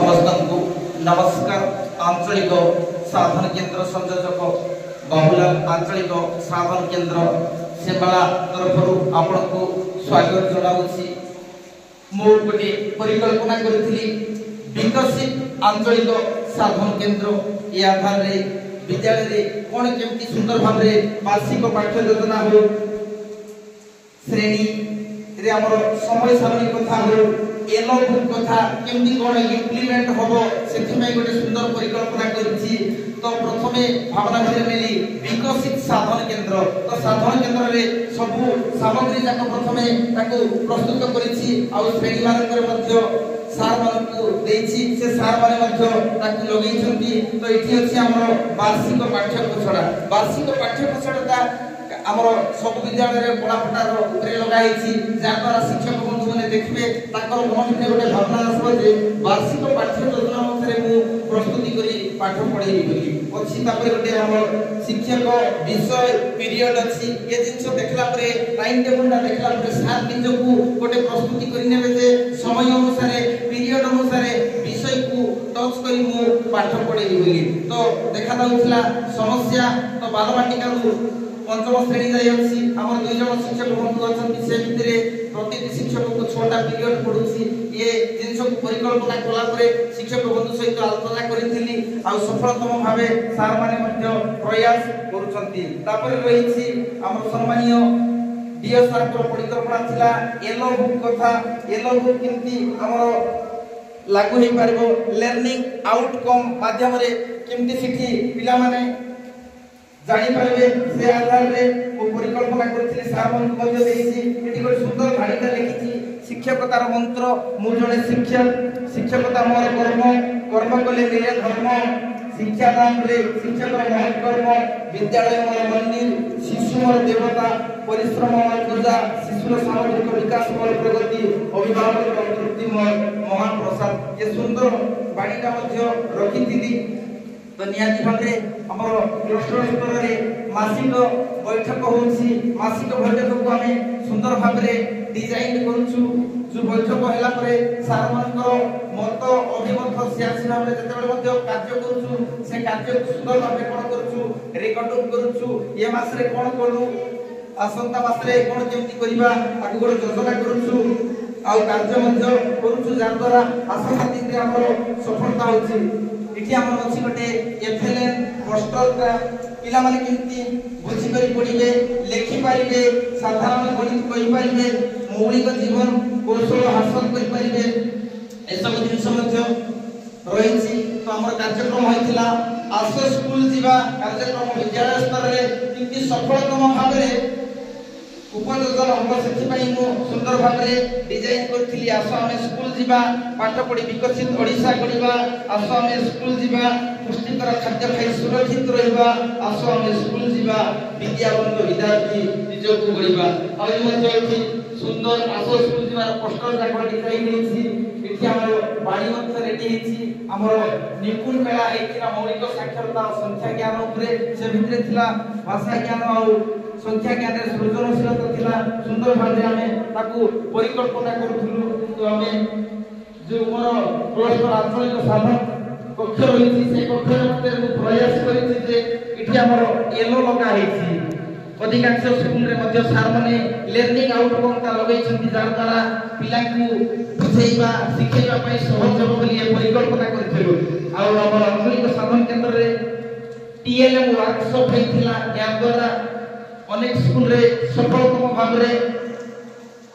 समस्त को नमस्कार। आंचलिक साधन केन्द्र संयोजक बाबूलाल आंचलिक साधन केन्द्र सेमाला तरफ आपण को स्वागत जनाऊँगी। मु गोटे परिकल्पना करी विकसित आंचलिक साधन केन्द्र ये आधार रे विद्यालय रे कौन केमती सुंदर भाव में वार्षिक पाठ्य योजना हो श्रेणी रे हमर समय सारणी कथा हो एलो बुक कथा केमती कौन इम्प्लीमेंट होबो सेथि में गोटे सुंदर परिकल्पना करिछि। तो प्रथमे भावना भितर नेली विकसित साधन केन्द्र। तो साधन केन्द्र रे सबु सामग्री जाक प्रथमे ताको प्रस्तुत करिछि आ श्रेणी मानकर मध्य सार मान को देछि से सार माने मध्य ताकि लगै छथि। तो एठी अछि हमर वार्षिक पाठ्यपुस्तक। वार्षिक पाठ्यपुस्तकटा हमर सब विद्यालय रे पढ़ापटार ऊपर लगा हेछि जा द्वारा शिक्षक बंधु माने देखबे ताकर मन में गोटे भावना आसबो जे वार्षिक पाठ्य योजना अनुसार मु प्रस्तुति करी पाठ पढेबी बोली अछि। तापर गोटे हमर शिक्षक विषय पीरियड अछि ये जिंस देखला परे टाइम टेबल ना देखला परे सार निजको गोटे प्रस्तुति करी नेबे जे समय अनुसार पीरियड अनुसार विषय को टच करी मु पाठ पढेबी बोली। तो देखा दाउथला समस्या तो बालबाटिका रु पंचम श्रेणी जाय अछि हमर दुई जन शिक्षक बंधु अछंती से भितरे प्रति शिक्षक को 6टा पीरियड पढुछि। ये जिंस को परिकल्पना कला परे शिक्षक बंधु सहित आलोचना करिथिली आ सफलतम भाबे सार माने मध्य प्रयास करूछंती। तापर रहिछि हमर सम्मानीय डीएस सार को परिकल्पना थिला एलो बुक कथा। एलो बुक केमती हमर लागू हे पारबो लर्निंग आउटकम माध्यम रे केमती सिठी पिला माने जानी पारबे से आधार रे को परिकल्पना करथिले सार मन मध्य देछि। एठी को सुंदर भाषा लिखिछि शिक्षकतार मंत्र मु जने शिक्षकता मोर कर्म कर्म कले मेरे धर्म शिक्षा नाम रे शिक्षक मोर कर्म विद्यालय मोर मंदिर शिशु मोर देवता परिश्रम मोर पूजा शिशुर सामाजिक विकास मोर प्रगति अभिभावक तृप्ति मोर महान प्रसाद। ये सुंदर बाणीटा मध्य रखिथिली। तो नियाती भाबरे हमर क्लस्टर स्तर रे मासिक बैठक होछि। मासिक बैठक को हमें सुंदर भाबरे डिजाइन करूछु। जो बैठक हैला परे सार मानकर मत अभिमत सियासी भाबरे जतेबेले मध्य कार्य करूछु से कार्य सुंदर भाबरे कोन करूछु रेकॉर्डिंग करूछु। ये मास रे कोन करू आसंता मास रे कोन केमती करिबा ताकु गोर योजना करूछु आ कार्य मध्य करूछु जा द्वारा आसंता दिन रे हमर सफलता होछि। इठी हमर अछि गोटे एफएलएन पोस्टर का पिला माने केमती बुझी करी पढिबे लेखि पारिबे साधारण गणित कहि पारिबे मौलिक जीवन कौशल हासिल करि पारिबे ए सब जिंस मध्य रहिछि। तो हमर कार्यक्रम होइतिला आसो स्कूल जीवा कार्यक्रम विद्यालय स्तर रे केमती सफलतम भाबरे उपयोजन हम सेथि पई मु सुंदर भाबरे डिजाइन करथिली। आसो हमें स्कूल जीवा पाठ पढी विकसित ओडिसा गढिबा आसो हमें स्कूल जीवा पुष्टिकर खाद्य खाई सुरक्षित रहिबा आसो हमें स्कूल जीवा विद्यावंत विद्यार्थी निजको गढिबा आ मध्य सुंदर आसो स्कूल जीवा पोस्टर जाक डिजाइन हेछि। एठी हमर बाणी मध्य रेडी हेछि। हमर निपुण मेला हेतिना मौलिक साक्षरता संख्या ज्ञान उपरे से भितरे थिला भाषा ज्ञान आ संख्या ज्ञान रे सृजनशीलता थिला सुंदर भाबरे हमें ताकू परिकल्पना करथुलु। तो हमें जो मोर क्लस्टर आंचलिक साधन कक्ष रहिछि से कक्ष मध्ये मु प्रयास करिछि जे एठी हमर एलो लगा हेछि। अधिकांश स्कूल रे मध्य सार माने लर्निंग आउटकम ता लगै छथि जार द्वारा पिला को बुझेइबा सिखेइबा पई सहज हो बोली परिकल्पना करथिलु। आ हमर आंचलिक साधन केन्द्र रे टीएलएम वर्कशॉप हेतिला या द्वारा अनेक स्कूल रे सफलतम भाबरे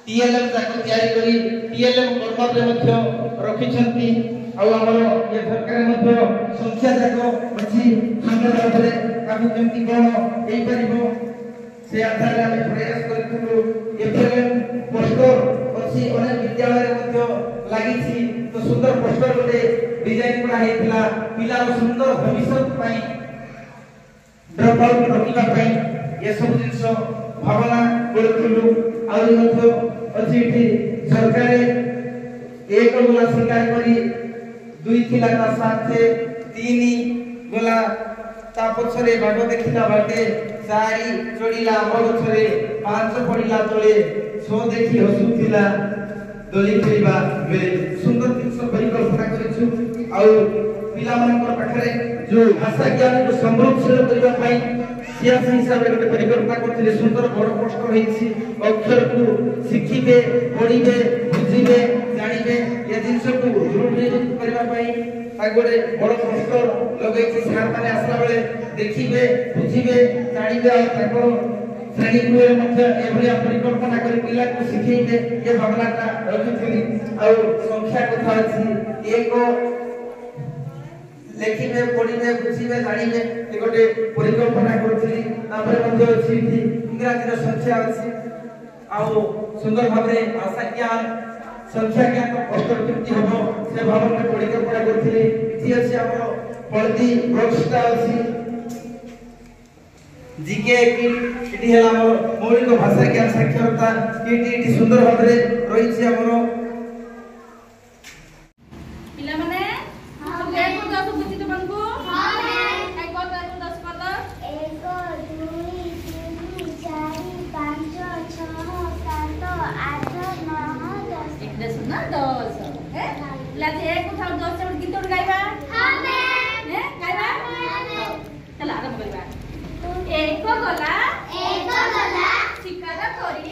टीएलएम जाक तयारी करी टीएलएम कर्म रे मध्य रखिछंती। आ हमर ये सरकार मध्य संख्या जाक अछि सुंदर भाबरे काबू केमती कोन एई परिबो से आधार रे हम प्रयास करथुलु। एफएलएम पोस्टर अछि अनेक विद्यालय रे मध्य लागिछि। तो सुंदर पोस्टर गोटे डिजाइन करा हेतिला पिला सुंदर भविष्य पई ड्रॉप आउट रोकिबा पई ये सब जिंस भावना करथुलु। आ मध्य अछि एठी सरकार एक गोला स्वीकार करी दुई थिला ता साथे तीन गोला ता पछरे भाग देखिला बाटे चारि चोडीला मगछरे पांच पडिला तळे सो देखि हसुथिला दली खेलिबा बेले सुंदर जिंस परिकल्पना करिछु। ଆଉ ପିଲାମାନଙ୍କର ପାଖରେ जो भाषा ज्ञान को समृद्धशील करबा पई सियासी हिसाब रे गोटे परिकल्पना करथिले सुंदर बड़ पोस्टर होईछि अक्षर को शिखिबे पढिबे बुझिबे जानिबे ये जिंस को दृढ़ीभूत करबा पई आ गोटे बड़ पोस्टर लगैछि सार माने आसला बेले देखिबे बुझिबे जानिबे आ ताकर श्रेणी गृह मध्य एभलिया परिकल्पना करी पिला को शिखैबे ये भावनाटा रखिथिली आ संख्या कथा अछि एक लेखिबे पढिबे बुझिबे जानिबे ए गोटे परिकल्पना करथिली तापर मध्य अछि इंग्रजी रो संख्या अछि आउ सुंदर भाबरे भाषा ज्ञान संख्या ज्ञान अस्तर कृति हबो से भावना परिकल्पना करथिली इति अछि हमर पळदी ब्रॉडस्टा अछि जीके की इति हला हमर मौलिक भाषा ज्ञान साक्षरता इति सुंदर भाबरे रहिछि हमर पिला माने देखो दस बुद्धि तो बनबो हां है एक बार 10 पद 1 2 3 4 5 6 7 8 9 10 एक दस ना 10 है लाते एक उठाओ 10 से गीत गाइबा हां मैं है गाइबा चल आरंभ करबा एक गला शिकार करी